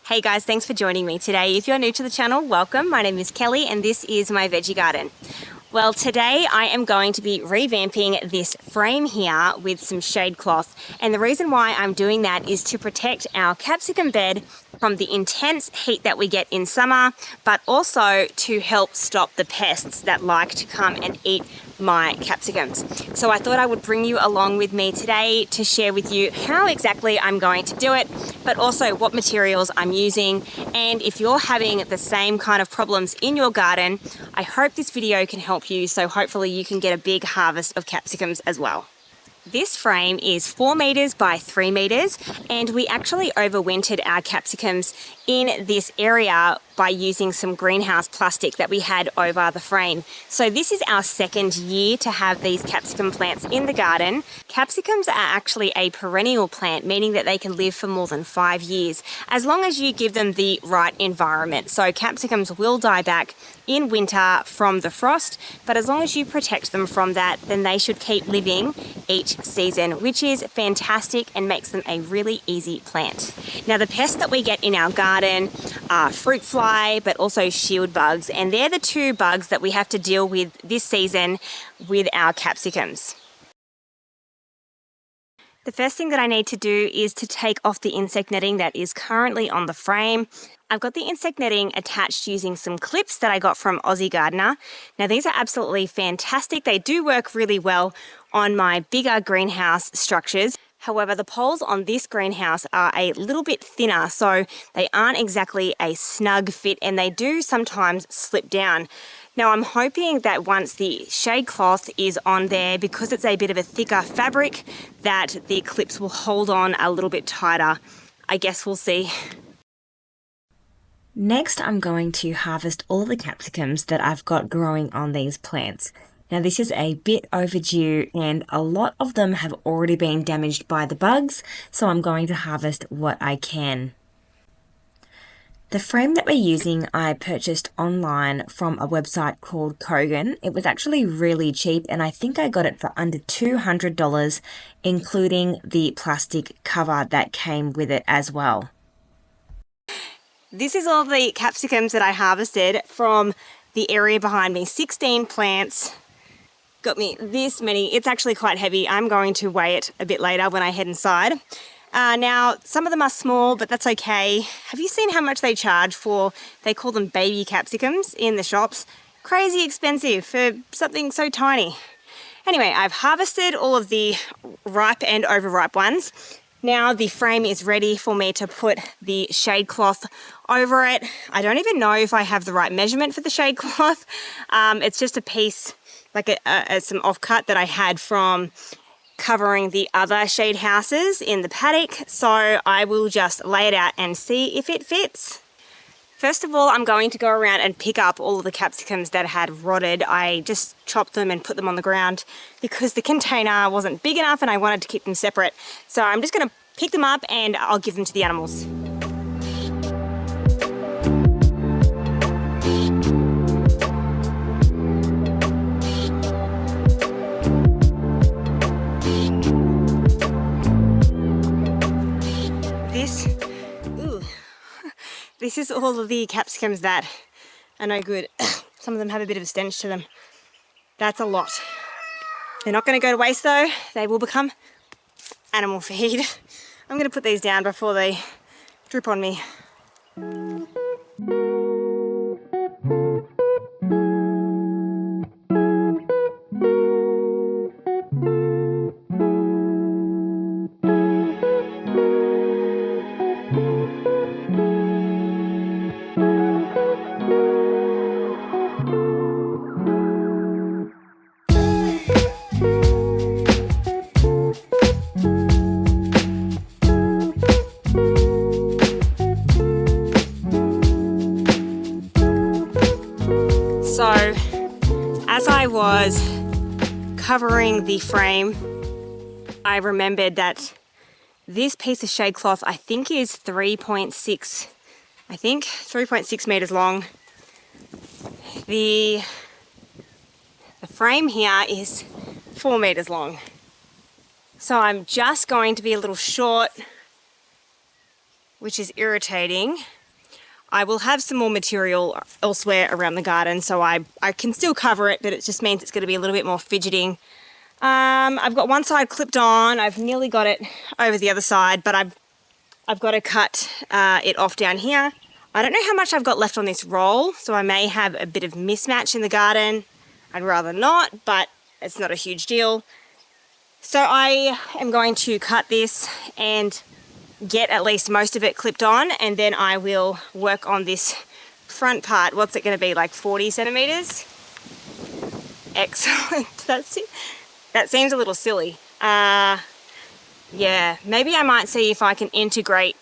Hey guys, thanks for joining me today. If you're new to the channel, welcome. My name is Kelly and this is my veggie garden. Well, today I am going to be revamping this frame here with some shade cloth. And the reason why I'm doing that is to protect our capsicum bed from the intense heat that we get in summer, but also to help stop the pests that like to come and eat my capsicums. So I thought I would bring you along with me today to share with you how exactly I'm going to do it, but also what materials I'm using. And if you're having the same kind of problems in your garden, I hope this video can help you, so hopefully you can get a big harvest of capsicums as well. This frame is 4 meters by 3 meters, and we actually overwintered our capsicums in this area by using some greenhouse plastic that we had over the frame. So this is our second year to have these capsicum plants in the garden. Capsicums are actually a perennial plant, meaning that they can live for more than 5 years, as long as you give them the right environment. So capsicums will die back in winter from the frost, but as long as you protect them from that, then they should keep living each season, which is fantastic and makes them a really easy plant. Now, the pests that we get in our garden are fruit fly, but also shield bugs, and they're the two bugs that we have to deal with this season with our capsicums. The first thing that I need to do is to take off the insect netting that is currently on the frame. I've got the insect netting attached using some clips that I got from Aussie Gardener. Now, these are absolutely fantastic. They do work really well on my bigger greenhouse structures. However, the poles on this greenhouse are a little bit thinner, so they aren't exactly a snug fit and they do sometimes slip down. Now, I'm hoping that once the shade cloth is on there, because it's a bit of a thicker fabric, that the clips will hold on a little bit tighter. I guess we'll see. Next, I'm going to harvest all the capsicums that I've got growing on these plants. Now, this is a bit overdue and a lot of them have already been damaged by the bugs, so I'm going to harvest what I can. The frame that we're using I purchased online from a website called Kogan. It was actually really cheap and I think I got it for under $200, including the plastic cover that came with it as well. This is all the capsicums that I harvested from the area behind me. 16 plants. Got me this many. It's actually quite heavy. I'm going to weigh it a bit later when I head inside. Now, some of them are small, but that's okay. Have you seen how much they charge for, they call them baby capsicums in the shops? Crazy expensive for something so tiny. Anyway, I've harvested all of the ripe and overripe ones. Now the frame is ready for me to put the shade cloth over it. I don't even know if I have the right measurement for the shade cloth. It's just a piece, like some offcut that I had from covering the other shade houses in the paddock. So I will just lay it out and see if it fits. First of all, I'm going to go around and pick up all of the capsicums that had rotted. I just chopped them and put them on the ground because the container wasn't big enough and I wanted to keep them separate. So I'm just going to pick them up and I'll give them to the animals. This is all of the capsicums that are no good. Some of them have a bit of a stench to them. That's a lot. They're not going to go to waste though. They will become animal feed. I'm going to put these down before they drip on me. So, as I was covering the frame, I remembered that this piece of shade cloth I think is 3.6 meters long. The frame here is 4 meters long. So I'm just going to be a little short which is irritating. I will have some more material elsewhere around the garden, so I can still cover it, but it just means it's going to be a little bit more fidgeting. I've got one side clipped on. I've nearly got it over the other side, but I've got to cut it off down here. I don't know how much I've got left on this roll, so I may have a bit of mismatch in the garden. I'd rather not, but it's not a huge deal. So I am going to cut this and get at least most of it clipped on, and then I will work on this front part. What's it going to be, like 40 centimeters? Excellent. That seems a little silly. Yeah, maybe I might see if I can integrate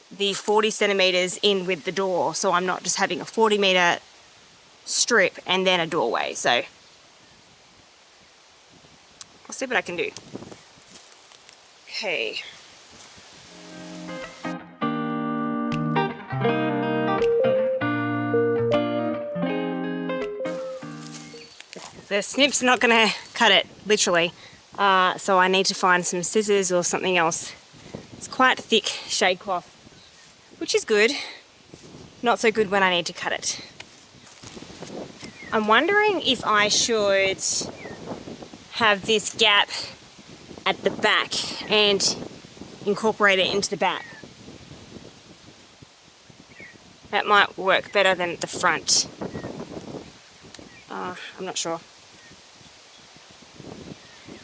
the 40 centimeters in with the door, so I'm not just having a 40-meter strip and then a doorway. So I'll see what I can do. Okay. The snip's not going to cut it, literally. So I need to find some scissors or something else. It's quite thick shade cloth, which is good. Not so good when I need to cut it. I'm wondering if I should have this gap at the back and incorporate it into the back. That might work better than at the front. I'm not sure.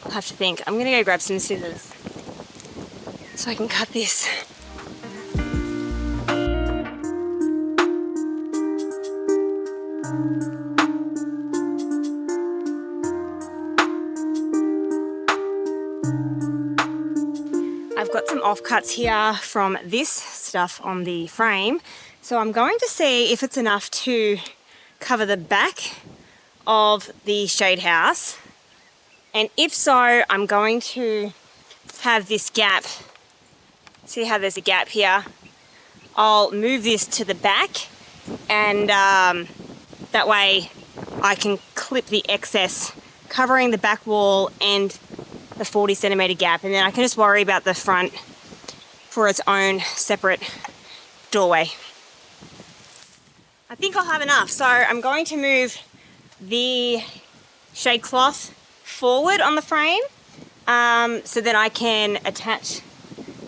I'll have to think. I'm going to go grab some scissors so I can cut this. I've got some offcuts here from this stuff on the frame, so I'm going to see if it's enough to cover the back of the shade house, and if so, I'm going to have this gap. See how there's a gap here? I'll move this to the back, and that way I can clip the excess, covering the back wall and the 40 centimeter gap, and then I can just worry about the front for its own separate doorway. I think I'll have enough, so I'm going to move the shade cloth forward on the frame so that I can attach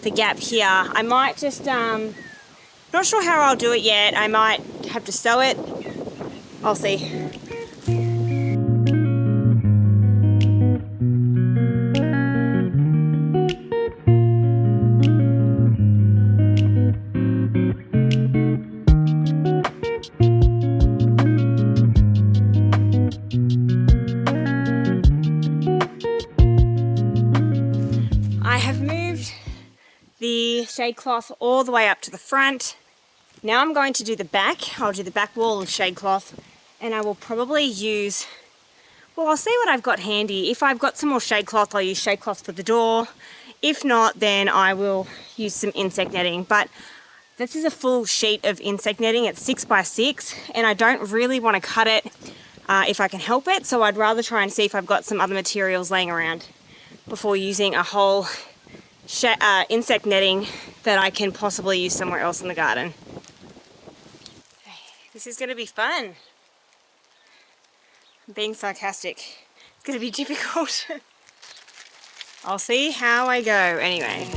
the gap here. I might just, not sure how I'll do it yet. I might have to sew it. I'll see. Shade cloth all the way up to the front. Now I'm going to do the back. I'll do the back wall of shade cloth, and I will probably use, well, I'll see what I've got handy. If I've got some more shade cloth, I'll use shade cloth for the door. If not, then I will use some insect netting. But this is a full sheet of insect netting. It's 6 by 6, and I don't really want to cut it if I can help it, so I'd rather try and see if I've got some other materials laying around before using a whole insect netting that I can possibly use somewhere else in the garden. This is going to be fun. I'm being sarcastic. It's going to be difficult. I'll see how I go anyway.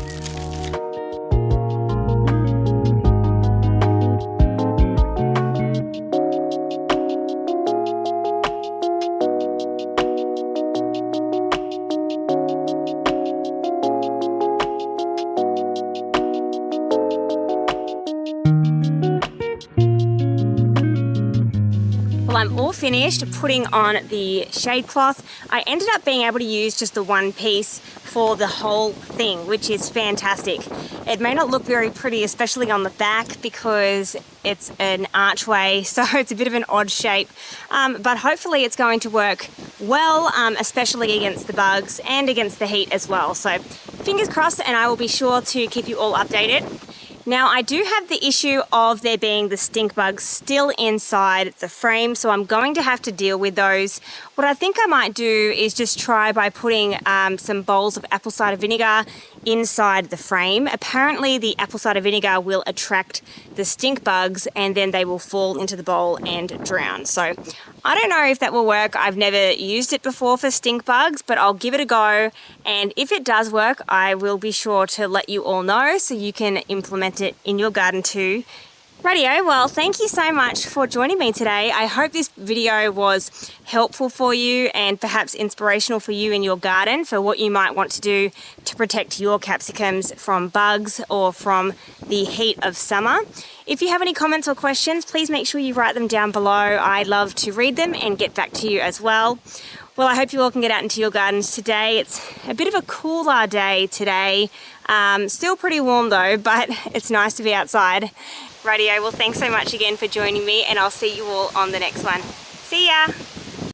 Well, I'm all finished putting on the shade cloth. I ended up being able to use just the one piece for the whole thing, which is fantastic. It may not look very pretty, especially on the back, because it's an archway, so it's a bit of an odd shape, but hopefully it's going to work well, especially against the bugs and against the heat as well. So fingers crossed, and I will be sure to keep you all updated. Now, I do have the issue of there being the stink bugs still inside the frame, so I'm going to have to deal with those. What I think I might do is just try by putting some bowls of apple cider vinegar inside the frame. Apparently the apple cider vinegar will attract the stink bugs and then they will fall into the bowl and drown. So I don't know if that will work. I've never used it before for stink bugs, but I'll give it a go. And if it does work, I will be sure to let you all know so you can implement it in your garden too. Rightio, well, thank you so much for joining me today. I hope this video was helpful for you and perhaps inspirational for you in your garden for what you might want to do to protect your capsicums from bugs or from the heat of summer. If you have any comments or questions, please make sure you write them down below. I love to read them and get back to you as well. Well, I hope you all can get out into your gardens today. It's a bit of a cooler day today. Still pretty warm though, but it's nice to be outside. Rightio, well thanks so much again for joining me and I'll see you all on the next one. See ya!